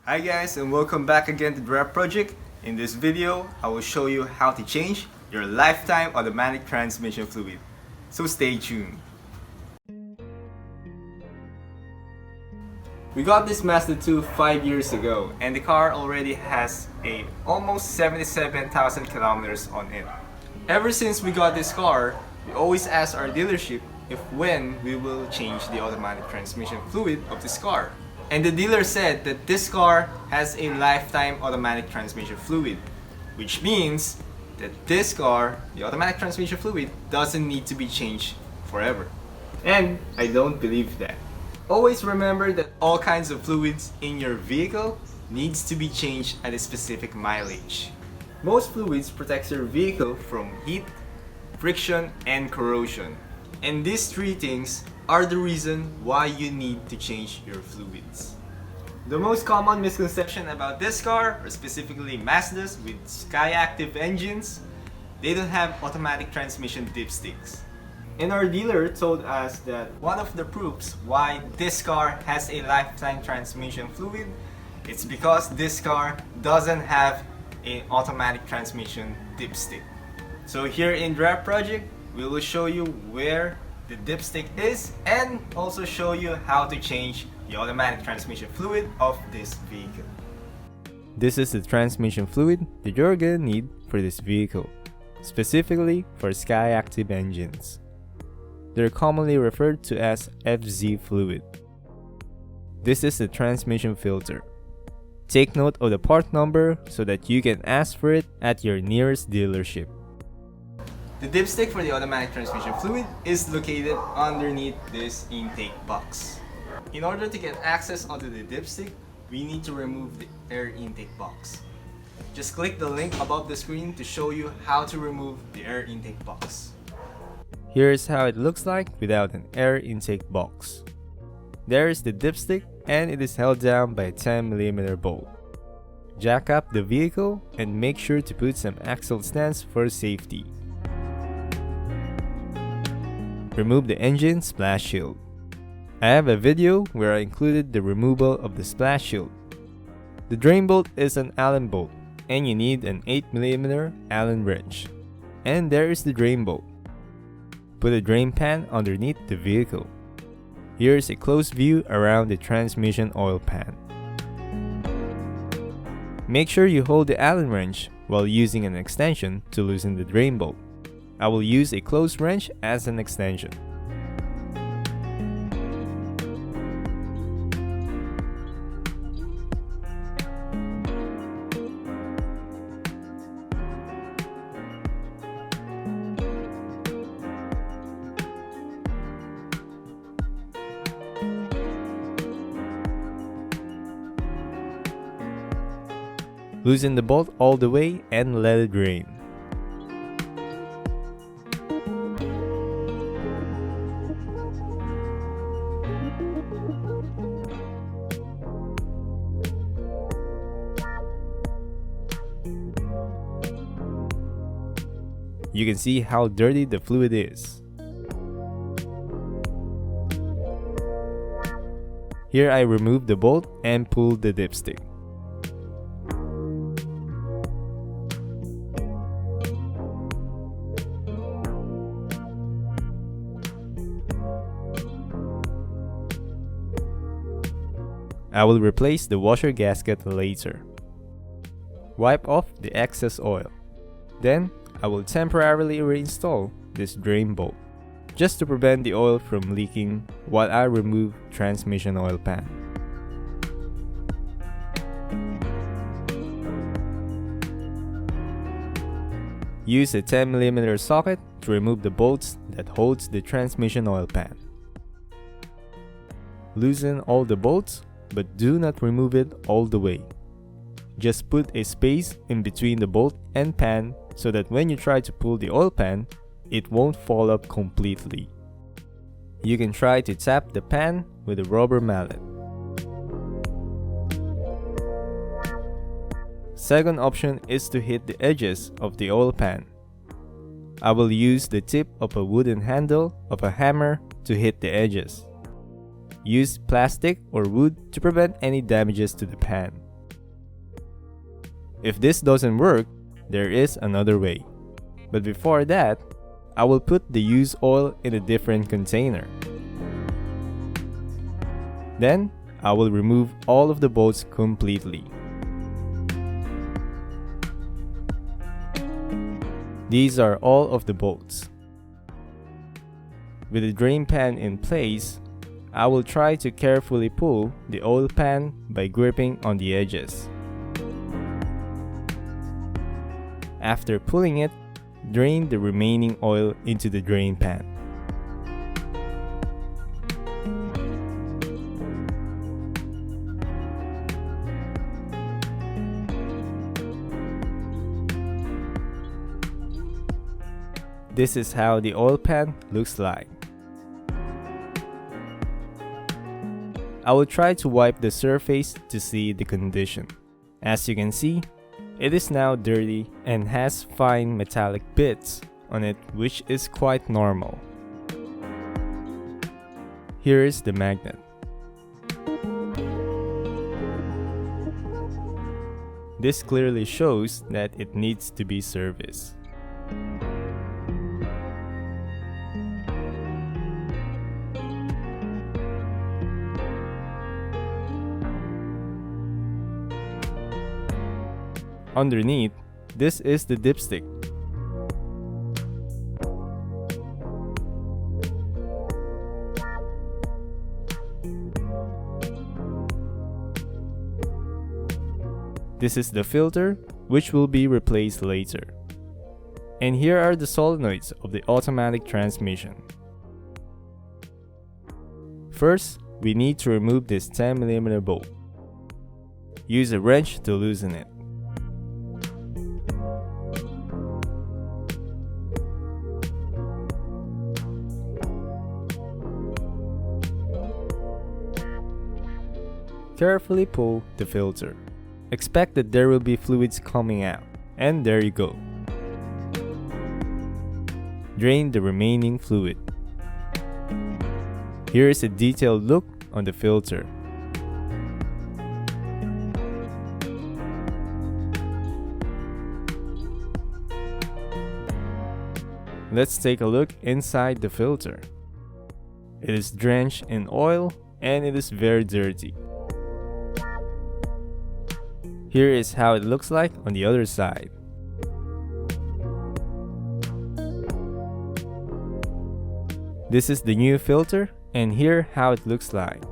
Hi guys, and welcome back again to the Red Project. In this video, I will show you how to change your lifetime automatic transmission fluid. So stay tuned. We got this Mazda 2 5 years ago, and the car already has a almost 77,000 kilometers on it. Ever since we got this car, we always ask our dealership if when we will change the automatic transmission fluid of this car. And the dealer said that this car has a lifetime automatic transmission fluid, which means that this car, the automatic transmission fluid, doesn't need to be changed forever. And I don't believe that. Always remember that all kinds of fluids in your vehicle needs to be changed at a specific mileage. Most fluids protect your vehicle from heat, friction, and corrosion. And these three things are the reason why you need to change your fluids. The most common misconception about this car, or specifically Mazdas with Skyactiv engines, they don't have automatic transmission dipsticks. And our dealer told us that one of the proofs why this car has a lifetime transmission fluid, it's because this car doesn't have an automatic transmission dipstick. So here in Red Project, we will show you where the dipstick is and also show you how to change the automatic transmission fluid of this vehicle. This is the transmission fluid that you're gonna need for this vehicle, specifically for Skyactiv engines. They're commonly referred to as FZ fluid. This is the transmission filter. Take note of the part number so that you can ask for it at your nearest dealership. The dipstick for the automatic transmission fluid is located underneath this intake box. In order to get access onto the dipstick, we need to remove the air intake box. Just click the link above the screen to show you how to remove the air intake box. Here's how it looks like without an air intake box. There is the dipstick and it is held down by a 10mm bolt. Jack up the vehicle and make sure to put some axle stands for safety. Remove the engine splash shield. I have a video where I included the removal of the splash shield. The drain bolt is an Allen bolt and you need an 8mm Allen wrench. And there is the drain bolt. Put a drain pan underneath the vehicle. Here's a close view around the transmission oil pan. Make sure you hold the Allen wrench while using an extension to loosen the drain bolt. I will use a close wrench as an extension. Loosen the bolt all the way and let it drain. You can see how dirty the fluid is. Here I remove the bolt and pull the dipstick. I will replace the washer gasket later. Wipe off the excess oil. Then, I will temporarily reinstall this drain bolt, just to prevent the oil from leaking while I remove transmission oil pan. Use a 10mm socket to remove the bolts that holds the transmission oil pan. Loosen all the bolts, but do not remove it all the way. Just put a space in between the bolt and pan so that when you try to pull the oil pan, it won't fall up completely. You can try to tap the pan with a rubber mallet. Second option is to hit the edges of the oil pan. I will use the tip of a wooden handle of a hammer to hit the edges. Use plastic or wood to prevent any damages to the pan. If this doesn't work, there is another way. But before that, I will put the used oil in a different container. Then, I will remove all of the bolts completely. These are all of the bolts. With the drain pan in place, I will try to carefully pull the oil pan by gripping on the edges. After pulling it, drain the remaining oil into the drain pan. This is how the oil pan looks like. I will try to wipe the surface to see the condition. As you can see, it is now dirty and has fine metallic bits on it, which is quite normal. Here is the magnet. This clearly shows that it needs to be serviced. Underneath, this is the dipstick. This is the filter, which will be replaced later. And here are the solenoids of the automatic transmission. First, we need to remove this 10mm bolt. Use a wrench to loosen it. Carefully pull the filter. Expect that there will be fluids coming out, and there you go. Drain the remaining fluid. Here is a detailed look on the filter. Let's take a look inside the filter. It is drenched in oil and it is very dirty. Here is how it looks like on the other side. This is the new filter, and here how it looks like.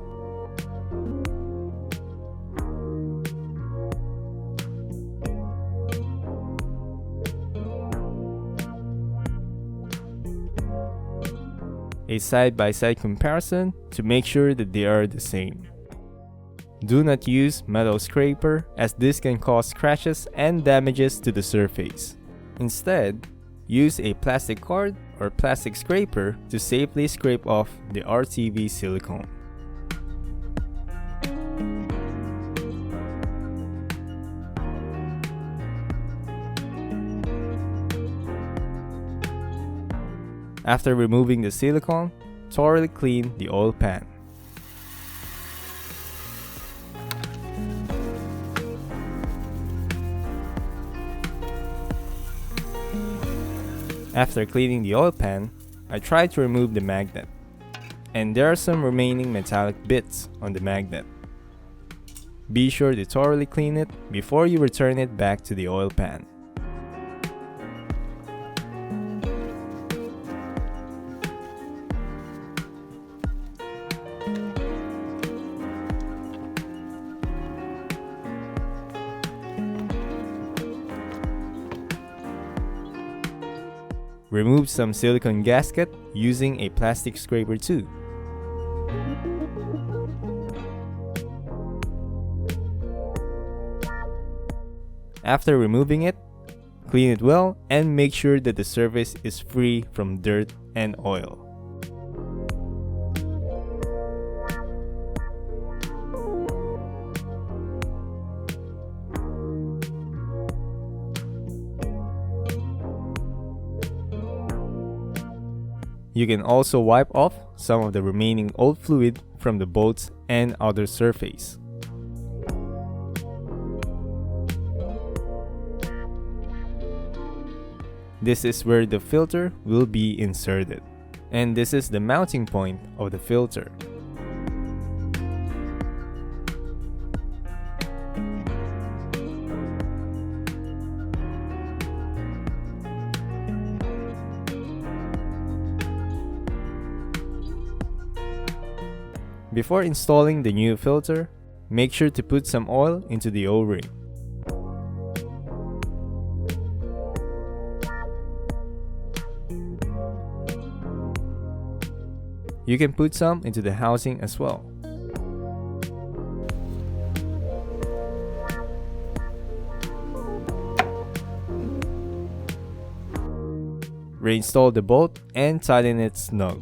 A side-by-side comparison to make sure that they are the same. Do not use metal scraper, as this can cause scratches and damages to the surface. Instead, use a plastic card or plastic scraper to safely scrape off the RTV silicone. After removing the silicone, thoroughly clean the oil pan. After cleaning the oil pan, I tried to remove the magnet, and there are some remaining metallic bits on the magnet. Be sure to thoroughly clean it before you return it back to the oil pan. Remove some silicone gasket using a plastic scraper too. After removing it, clean it well and make sure that the surface is free from dirt and oil. You can also wipe off some of the remaining old fluid from the bolts and other surface. this is where the filter will be inserted. And this is the mounting point of the filter. Before installing the new filter, make sure to put some oil into the O-ring. You can put some into the housing as well. Reinstall the bolt and tighten it snug.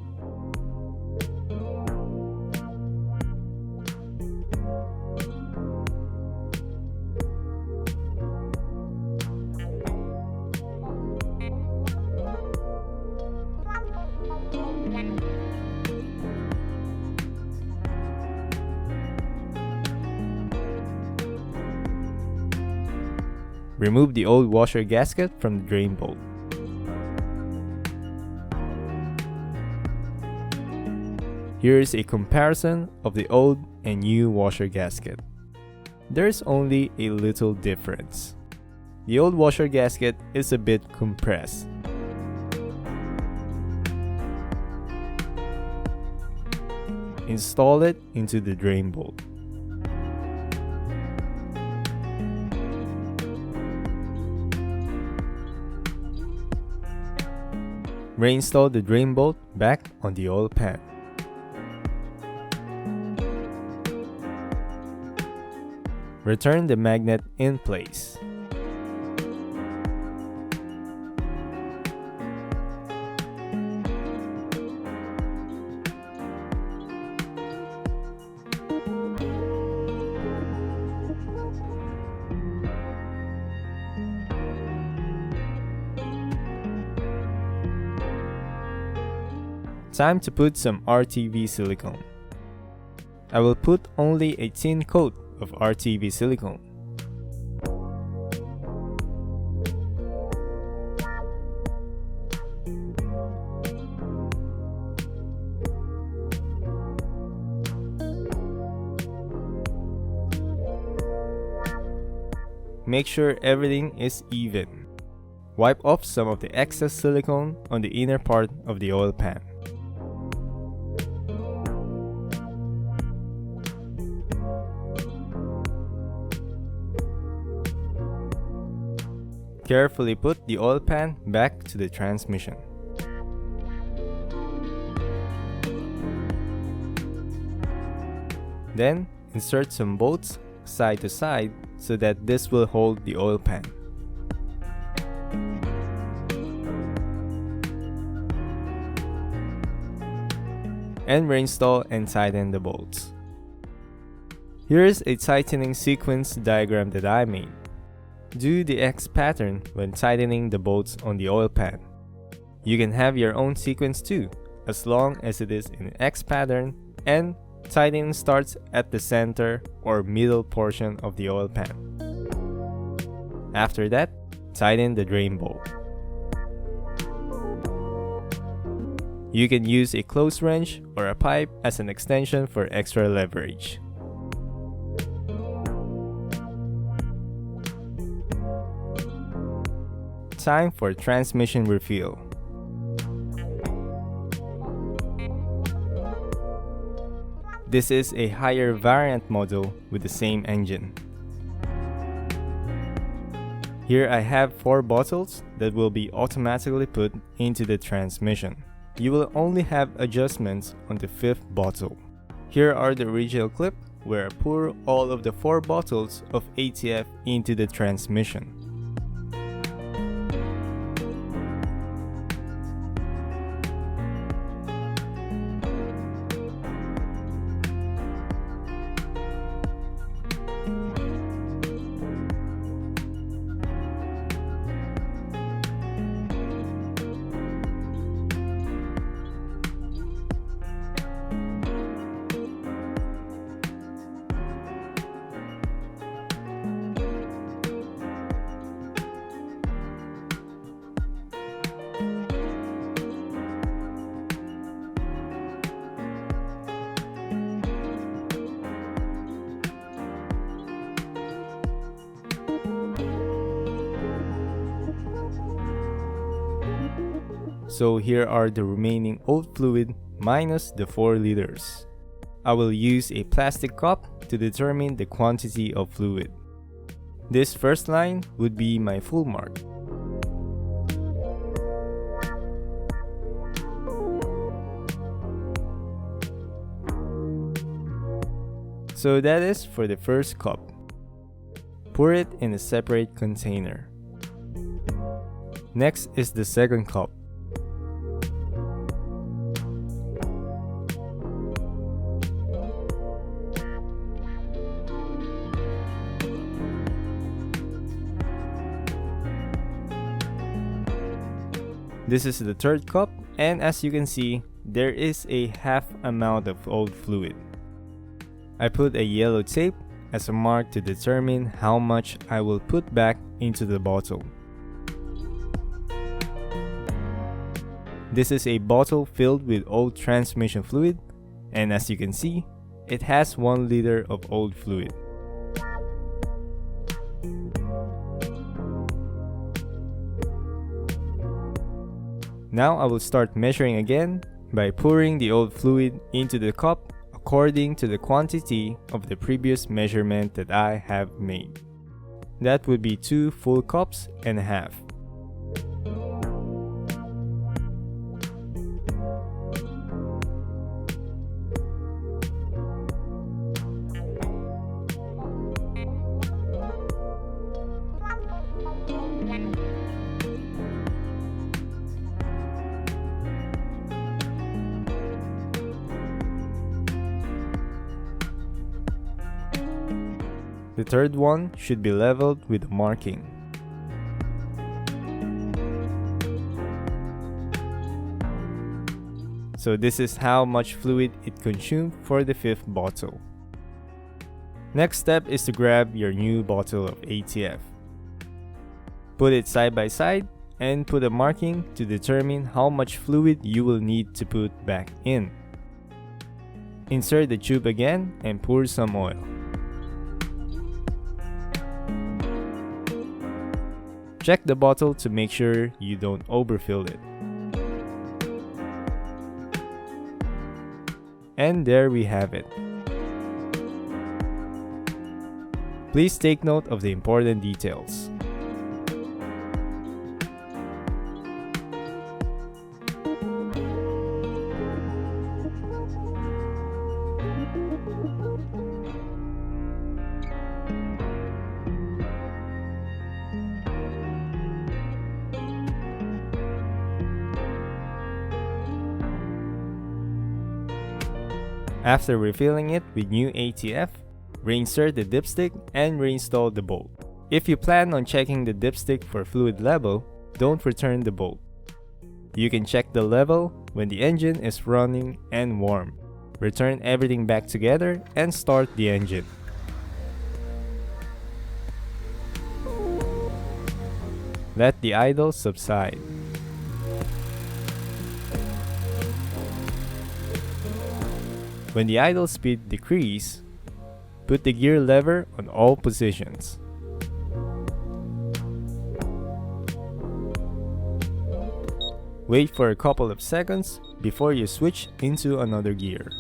Remove the old washer gasket from the drain bolt. Here is a comparison of the old and new washer gasket. There's only a little difference. The old washer gasket is a bit compressed. Install it into the drain bolt. Reinstall the drain bolt back on the oil pan. Return the magnet in place. Time to put some RTV silicone. I will put only a thin coat of RTV silicone. Make sure everything is even. Wipe off some of the excess silicone on the inner part of the oil pan. Carefully put the oil pan back to the transmission. Then, insert some bolts side to side so that this will hold the oil pan. And reinstall and tighten the bolts. Here is a tightening sequence diagram that I made. Do the X pattern when tightening the bolts on the oil pan. You can have your own sequence too, as long as it is in X pattern and tightening starts at the center or middle portion of the oil pan. After that, tighten the drain bolt. You can use a close wrench or a pipe as an extension for extra leverage. Time for transmission refill. This is a higher variant model with the same engine. Here I have 4 bottles that will be automatically put into the transmission. You will only have adjustments on the 5th bottle. Here are the original clip where I pour all of the 4 bottles of ATF into the transmission. So here are the remaining old fluid minus the 4 liters. I will use a plastic cup to determine the quantity of fluid. This first line would be my full mark. So that is for the first cup. Pour it in a separate container. Next is the second cup. This is the third cup, and as you can see, there is a half amount of old fluid. I put a yellow tape as a mark to determine how much I will put back into the bottle. This is a bottle filled with old transmission fluid, and as you can see, it has 1 liter of old fluid. Now I will start measuring again by pouring the old fluid into the cup according to the quantity of the previous measurement that I have made. That would be 2 full cups and a half. The third one should be leveled with a marking. So this is how much fluid it consumed for the 5th bottle. Next step is to grab your new bottle of ATF. Put it side by side and put a marking to determine how much fluid you will need to put back in. Insert the tube again and pour some oil. Check the bottle to make sure you don't overfill it. And there we have it. Please take note of the important details. After refilling it with new ATF, reinsert the dipstick and reinstall the bolt. If you plan on checking the dipstick for fluid level, don't return the bolt. You can check the level when the engine is running and warm. Return everything back together and start the engine. Let the idle subside. When the idle speed decreases, put the gear lever on all positions. Wait for a couple of seconds before you switch into another gear.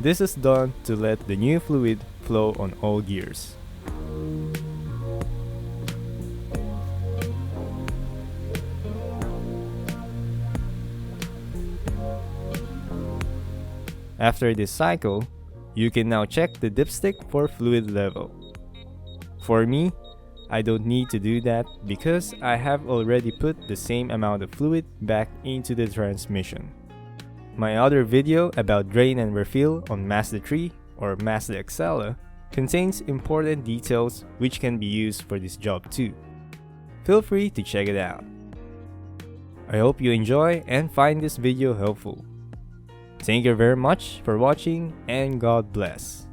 This is done to let the new fluid flow on all gears. After this cycle, you can now check the dipstick for fluid level. For me, I don't need to do that because I have already put the same amount of fluid back into the transmission. My other video about drain and refill on Mazda 3 or Mazda Axela, contains important details which can be used for this job too. Feel free to check it out. I hope you enjoy and find this video helpful. Thank you very much for watching and God bless.